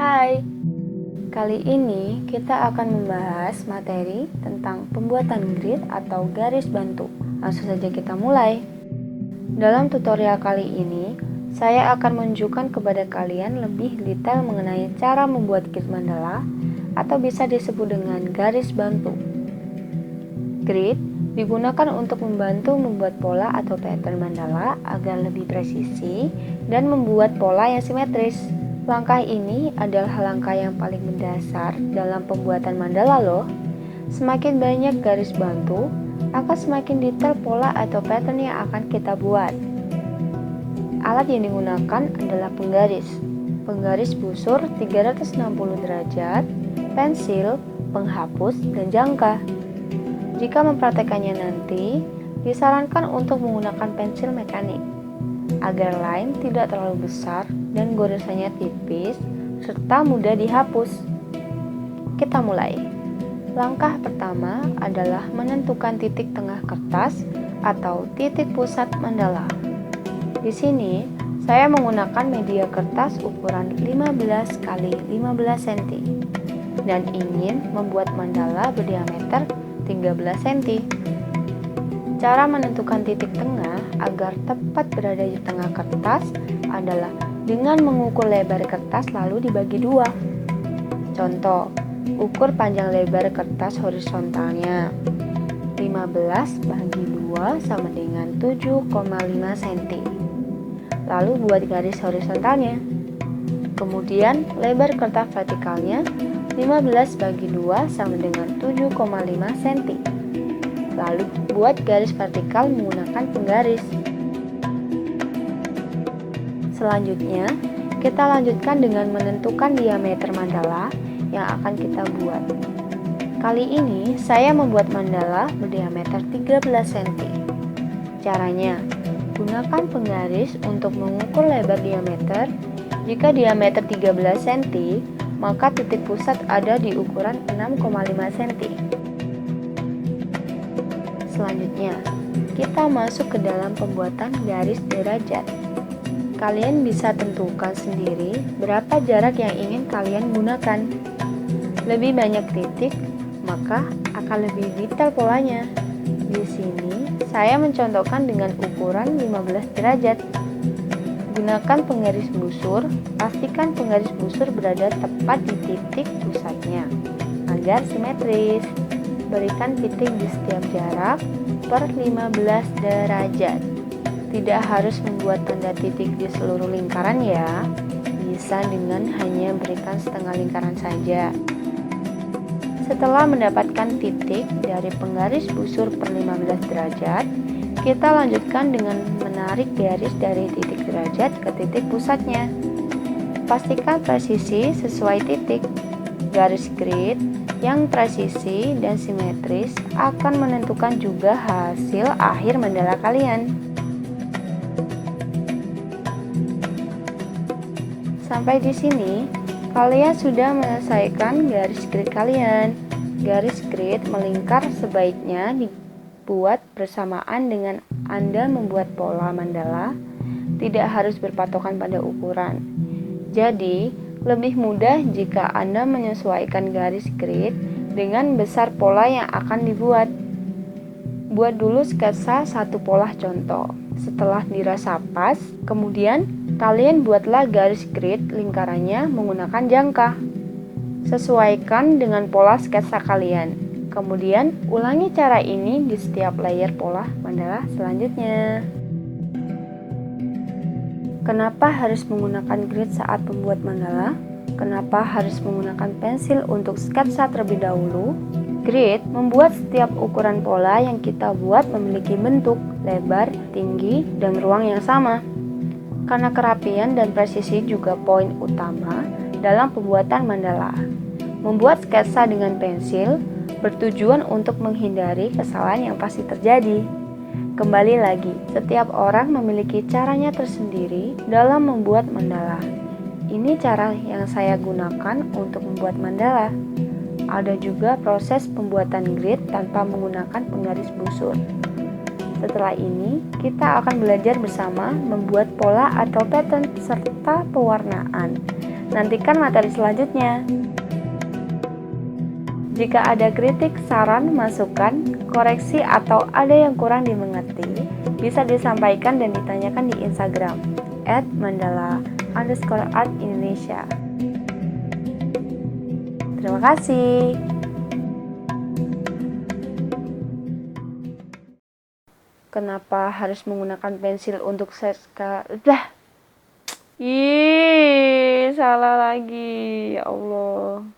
Hai, kali ini kita akan membahas materi tentang pembuatan grid atau garis bantu. Langsung saja kita mulai. Dalam tutorial kali ini, saya akan menunjukkan kepada kalian lebih detail mengenai cara membuat grid mandala atau bisa disebut dengan garis bantu. Grid digunakan untuk membantu membuat pola atau pattern mandala agar lebih presisi dan membuat pola yang simetris. Langkah ini adalah langkah yang paling mendasar dalam pembuatan mandala loh. Semakin banyak garis bantu, akan semakin detail pola atau pattern yang akan kita buat. Alat yang digunakan adalah penggaris. Penggaris busur 360 derajat, pensil, penghapus, dan jangka. Jika mempraktekannya nanti, disarankan untuk menggunakan pensil mekanik agar line tidak terlalu besar dan goresannya tipis serta mudah dihapus. Kita mulai. Langkah pertama adalah menentukan titik tengah kertas atau titik pusat mandala. Di sini saya menggunakan media kertas ukuran 15 x 15 cm dan ingin membuat mandala berdiameter 13 cm. Cara menentukan titik tengah agar tepat berada di tengah kertas adalah dengan mengukur lebar kertas lalu dibagi dua. Contoh, ukur panjang lebar kertas horizontalnya 15 bagi 2 sama dengan 7,5 cm. Lalu buat garis horizontalnya. Kemudian lebar kertas vertikalnya 15 bagi 2 sama dengan 7,5 cm. Lalu buat garis vertikal menggunakan penggaris. Selanjutnya, kita lanjutkan dengan menentukan diameter mandala yang akan kita buat. Kali ini saya membuat mandala berdiameter 13 cm. Caranya, gunakan penggaris untuk mengukur lebar diameter. Jika diameter 13 cm, maka titik pusat ada di ukuran 6,5 cm. Selanjutnya, kita masuk ke dalam pembuatan garis derajat. Kalian bisa tentukan sendiri berapa jarak yang ingin kalian gunakan. Lebih banyak titik, maka akan lebih detail polanya. Di sini, saya mencontohkan dengan ukuran 15 derajat. Gunakan penggaris busur, pastikan penggaris busur berada tepat di titik pusatnya, agar simetris. Berikan titik di setiap jarak per 15 derajat. Tidak harus membuat tanda titik di seluruh lingkaran ya. Bisa dengan hanya berikan setengah lingkaran saja. Setelah mendapatkan titik dari penggaris busur per 15 derajat, kita lanjutkan dengan menarik garis dari titik derajat ke titik pusatnya. Pastikan presisi sesuai titik. Garis grid yang presisi dan simetris akan menentukan juga hasil akhir mandala kalian. Sampai di sini, kalian sudah menyelesaikan garis grid kalian. Garis grid melingkar sebaiknya dibuat bersamaan dengan Anda membuat pola mandala, tidak harus berpatokan pada ukuran. Jadi, lebih mudah jika Anda menyesuaikan garis grid dengan besar pola yang akan dibuat. Buat dulu sketsa satu pola contoh. Setelah dirasa pas, kemudian kalian buatlah garis grid lingkarannya menggunakan jangka. Sesuaikan dengan pola sketsa kalian. Kemudian ulangi cara ini di setiap layer pola mandala selanjutnya. Kenapa harus menggunakan grid saat membuat mandala? Kenapa harus menggunakan pensil untuk sketsa terlebih dahulu? Grid membuat setiap ukuran pola yang kita buat memiliki bentuk, lebar, tinggi, dan ruang yang sama. Karena kerapian dan presisi juga poin utama dalam pembuatan mandala. Membuat sketsa dengan pensil bertujuan untuk menghindari kesalahan yang pasti terjadi. Kembali lagi, setiap orang memiliki caranya tersendiri dalam membuat mandala. Ini cara yang saya gunakan untuk membuat mandala. Ada juga proses pembuatan grid tanpa menggunakan penggaris busur. Setelah ini, kita akan belajar bersama membuat pola atau pattern serta pewarnaan. Nantikan materi selanjutnya. Jika ada kritik, saran, masukan, koreksi, atau ada yang kurang dimengerti, bisa disampaikan dan ditanyakan di Instagram @mandala_art_Indonesia. Terima kasih. Kenapa harus menggunakan pensil untuk Ih, salah lagi. Ya Allah.